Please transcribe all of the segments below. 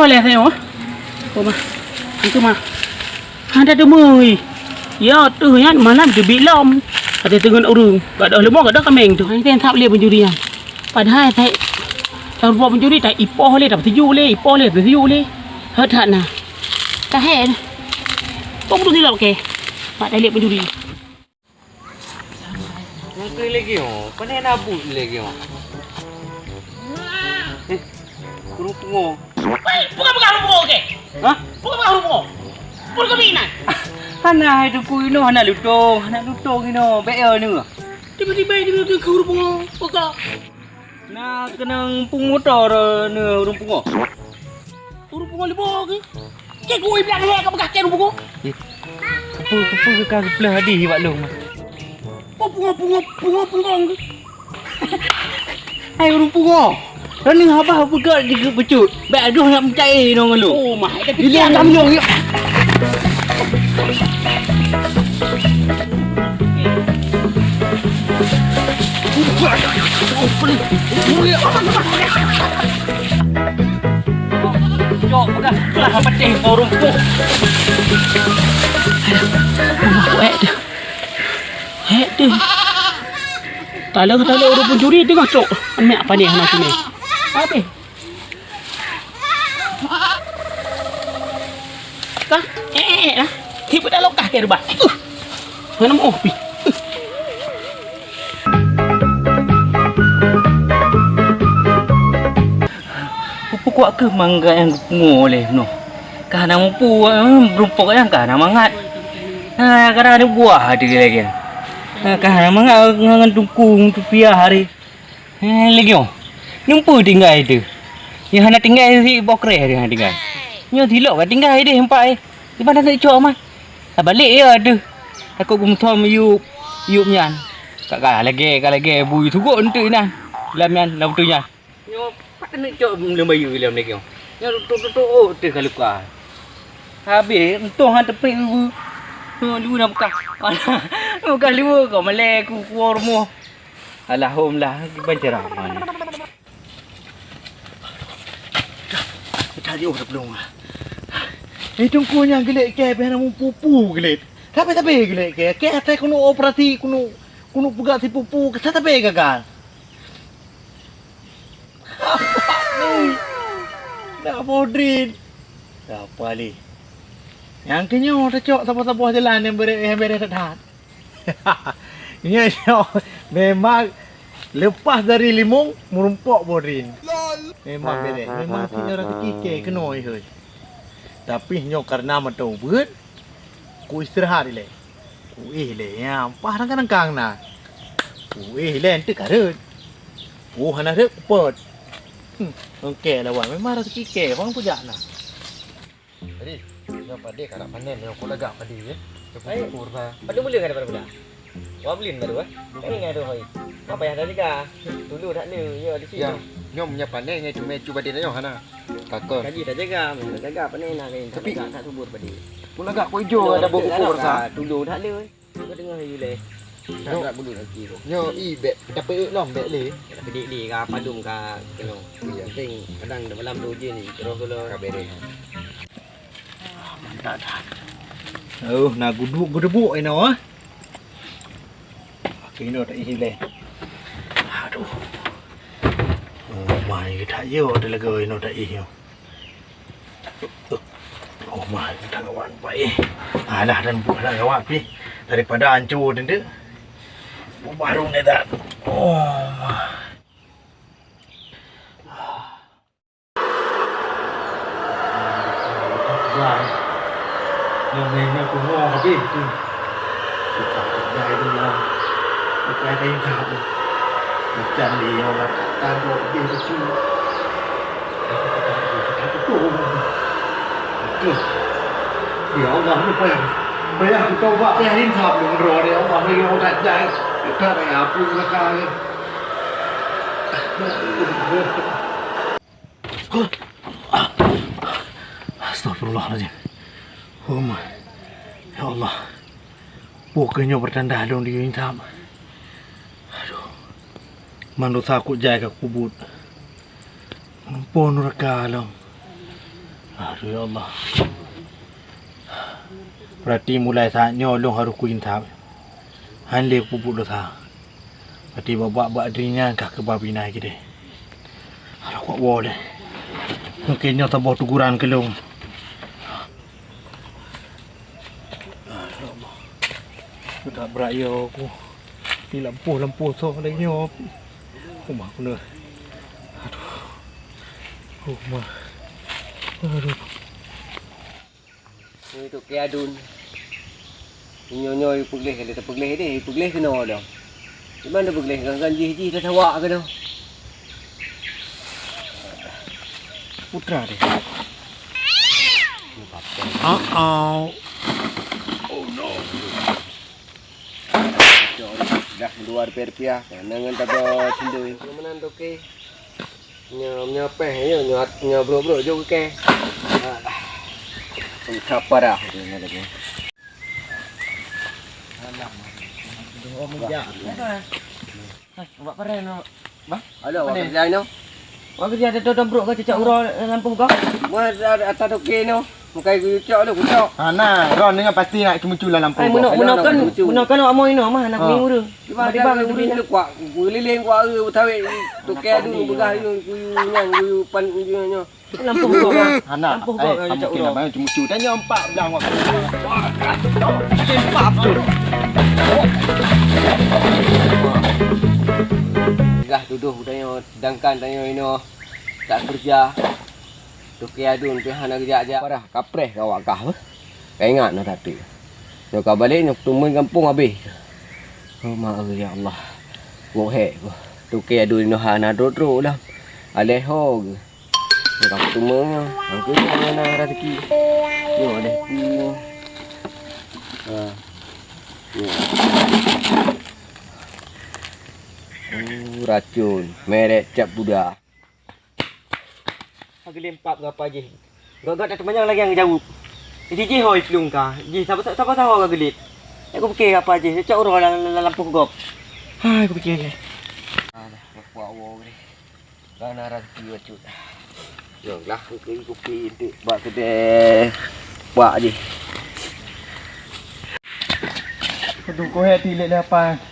boleh saya oh. Oh mah. Itu mah. Ada demui. Ya tu nya mana dia bilam. Ada dengan urung. Gak ada lemah gak ada kameng tu. Ini tak boleh penjurian. Padahal saya kalau buat pencuri tak ipoh le, tak bertuju le, ipoh le, bertuju le. Hadat nah. Tak hen. Kau perlu silap ke? Pak dah lihat pencuri. Nak lagi oh. Pandai nabut lagi oh. Kurung pungo. Bukan rumah ke? Hah? Bukan rumah. Bukan keminan. Hana itu kuino hana lutong ino. Beer ni. Tiba-tiba dia ke rumah. Bukan. Nak kena pungo tor ni urung pungo. Rumah lebih ke? Kek gue bilang he kau bekas kek rumah. Kupu ka belah hadis wak long. Bunga. Ai urung pungo. Rani apa pegat juga becut. Baik aduh nak mencai no ngelu. Oh mah, ada Dia fikir. ngam nyong. Jok udah lah pecah orang tu. Rumah tu. Tak ada orang pencuri tengah cok. Ambil apa ni anak sini? Apa? Kah? Lah. Tiba dah lokah ke rumah. Mana mau pi? Kuat ke mangga yang ngoleh no. Kahana mampu berumpuk yang kahana mangat. Kadang ada buah ada lagi. Kahana mangat ngan tungkung tu pia hari. Lagi oh. Numpu tinggal itu. Yang hana tinggal si bokre dia tinggal. Nyo thilok kan tinggal dia hempak di mana nak cok mah. Balik ya ada. Aku gumthom yup nyan. Kak lagi bui thugok ente nah. Lam nyan lam tu nyan. Nyo patut nak cok belum bayu lam lagi. Nyo tu tu kalau ka. Habis untung han tepi lu nak buka. Bukan lu kau melek ku rumah. Alhamdulillah bancaran. Tadi orang belum. Tungkunya gelek ke pena pupu gelek. Tapi gelek ke ate kuno operasi kuno buka si pupu ke tapi gagal. Dah bodrin. Dah apa li? Yang kenya orang cok sapu-sapu jalan yang bere dah. Ini memang lepas dari limung merumpok bodrin. Memang bere. Memang kena orang kike kenoi he. Tapi nyo karena matau beut ku istirahat le. Ku le ya pah rang kang na. Ku le ente kareut. Ku hana rek pot. Okey lah wan memang rezeki ke bang puja na. Jadi, yang pada karak panen yang aku lagak pada ya. Syukur bah. Pada boleh kan daripada budak? Wah belin baru ah. Kan ingat tu hoi. Apa yang ada juga? Dulu tak ada ya di sini. Ya, nyom punya panen ngai cuma cuba dia nyo hana. Kakak. Kaji dah jaga panen nak ni. Tapi tak subur pada. Pun lagak ko hijau ada buku kursa. Dulu tak ada. Kau dengar hari le. Tak bulu lagi tu. Nyo i bet dapat long bet le. Tapi dik ka padum ka keno. Penting kadang dalam malam tu je ni. Terus kalau Kabere. Mantap dah. Oh, nak guduk ino ah. Kino tak hile. Aduh. Oh my, tak yo ada lagi ino tak iyo. Oh my, tak kawan baik. Alah dan buatlah kawan pi. Daripada hancur dia. Baru ni dah. Oh. Yang ni aku ngomong tapi tu. Kita dah itu lah. Kita ada yang tahu. Macam dia orang kata dia tu. Kita tu. Okey. Dia Allah ni payah. Payah kita buat dia yang tahu dengan roh dia Allah ni orang tak jai. Kita ada apa belakang. Astagfirullahaladzim. Oh my. Ya Allah. Bukannya bertanda dong dia intam. Aduh. Manusia aku jaga kubut. Pon neraka long. Aduh ya Allah. Berarti mulai saatnya long harus kuin thap. Han le pupuk lo tha. Berarti buat dirinya kah ke babi naik deh. Harus kuat boleh. Mungkinnya tambah tuguran ke long. Allah. Sudah beraya aku. Ni lampu so lagi nyop. Rumah aku nih. Aduh. Rumah. Aduh. Ni tu ke adun. Nyoy pegleh kali tak pegleh deh, pegleh kena dah. Di mana pegleh kan ji dah tawak ke dah. Putra deh. Oh no. Dah luar rupiah. Nangan tak ada sindui. Menan tu ke. Nya peh nya bro jo ke. Apa dah ni lagi. Oh menja. Buat pare no. Bah, ada awak kerja no. Awak kerja ada dobrok ke cecak uro lampu kau? Buat atas tu ke no. Mukai ku cecak lu cecak. Ha nah, ron dengan pasti nak kemunculan lampu. Ai menakan awak mau ino mah anak minggu tu. Tiba-tiba ku kuat. Ku lilin kuat ke tawe tu ke dulu begah ku nyang ku pan nya. Lampu kau mah. Anak, lampu kau cecak uro. Bang cemu-cemu tanya empat belang waktu. Empat tu. Dah duduk tanya sedangkan tanya ino tak kerja. Tu ke adun pi hana kerja aja. Parah kapreh kau akah. Kau ingat nak tapi. Nak kau balik nak tunggu kampung habis. Oh maaf ya Allah. Wo he. Tu ke adun ino hana dro dah. Aleho. Nak tunggu aku jangan nak rezeki. Yo deh tu. Racun merek cap budak. Pagi lempak ke apa je. Gak tak temanjang lagi yang jauh. Jadi je hoi pelung ka. Ji siapa tahu gak gelit. Aku fikir apa je. Cak orang lampu gop. Hai aku fikir je. Alah, buat wow ni. Kana rezeki wacut. Jonglah kopi tu buat kedai. Buat je. Aduh kau hati lek lapan.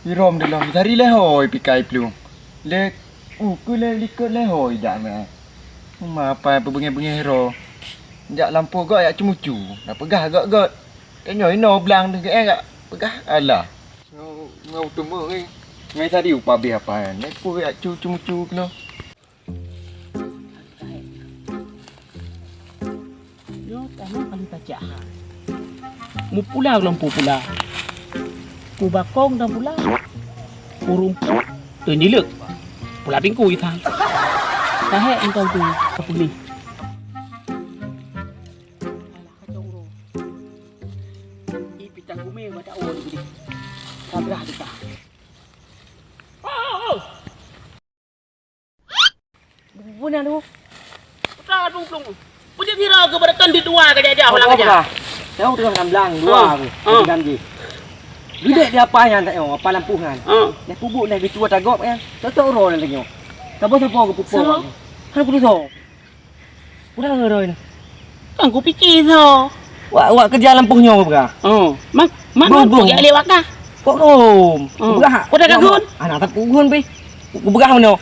Irom dalam cari le hoi pikai pelung. Le ku le likut le hoi dak meh. Ma apa bengi-bengi hero. Jak lampu gak yak cemucu. Dah pegah gak. Tanya ino belang tu ke gak pegah. Alah. Ngau temu ni. Ngai tadi upah be apa kan. Nek ku yak cemucu kena. Yo tanah kali baca. Mu pula lampu pula. Ku bakong dan pula. Ku rumput tu nilek. Pula pingku itang. Tahek engkau tu kapuli. Alah kacau ro. Ipitang gume mata awal gede. Kabrah kita. Oh. Buna tu. Tak tu plong. Punya kira ke berakan di dua ke dia ulang aja. Tahu tu kan belang dua tu. Ganji. Gede dia apa yang tak apa lampu kan. Dia pupuk lagi tua tagop kan. Cocok ro lagi. Siapa ke pupuk. Kan aku tu. Udah ngeroi ni. Kan ku fikir so. Wak kerja lampunya apa? Mak tu ya lewat kah? Kok rom. Begah. Kau dah kagun? Anak tak kugun pi. Ku begah mana?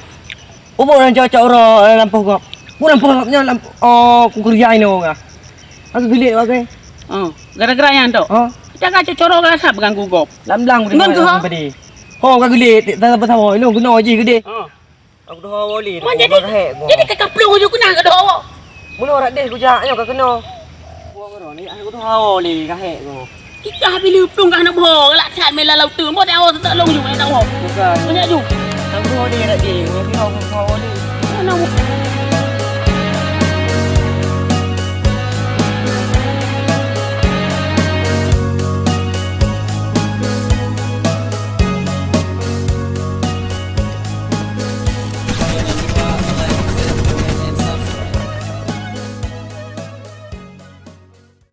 Pupuk orang cocok ro lampu kop. Ku lampu kopnya lampu. Oh, ku kerja ini orang. Aku gelik pakai. Gara-gara yang tu. Jangan cocok rasa berganggu gop. Lam-lam Ngon ke ha? Ho ka gelik tak apa tahu. Ini kena je gede. Aku dah wali. Jadi ke kaplung je kena ke dah. Mula rak deh ku jaknya ka kena. Gua ngero ni aku dah wali ka hek tu. Kita habis lupung kan nak boh. Lak cat mela laut tu. Mo tak awak tak long juga nak boh. Bukan. Banyak ju. Aku wali rak deh. Aku wali. Mana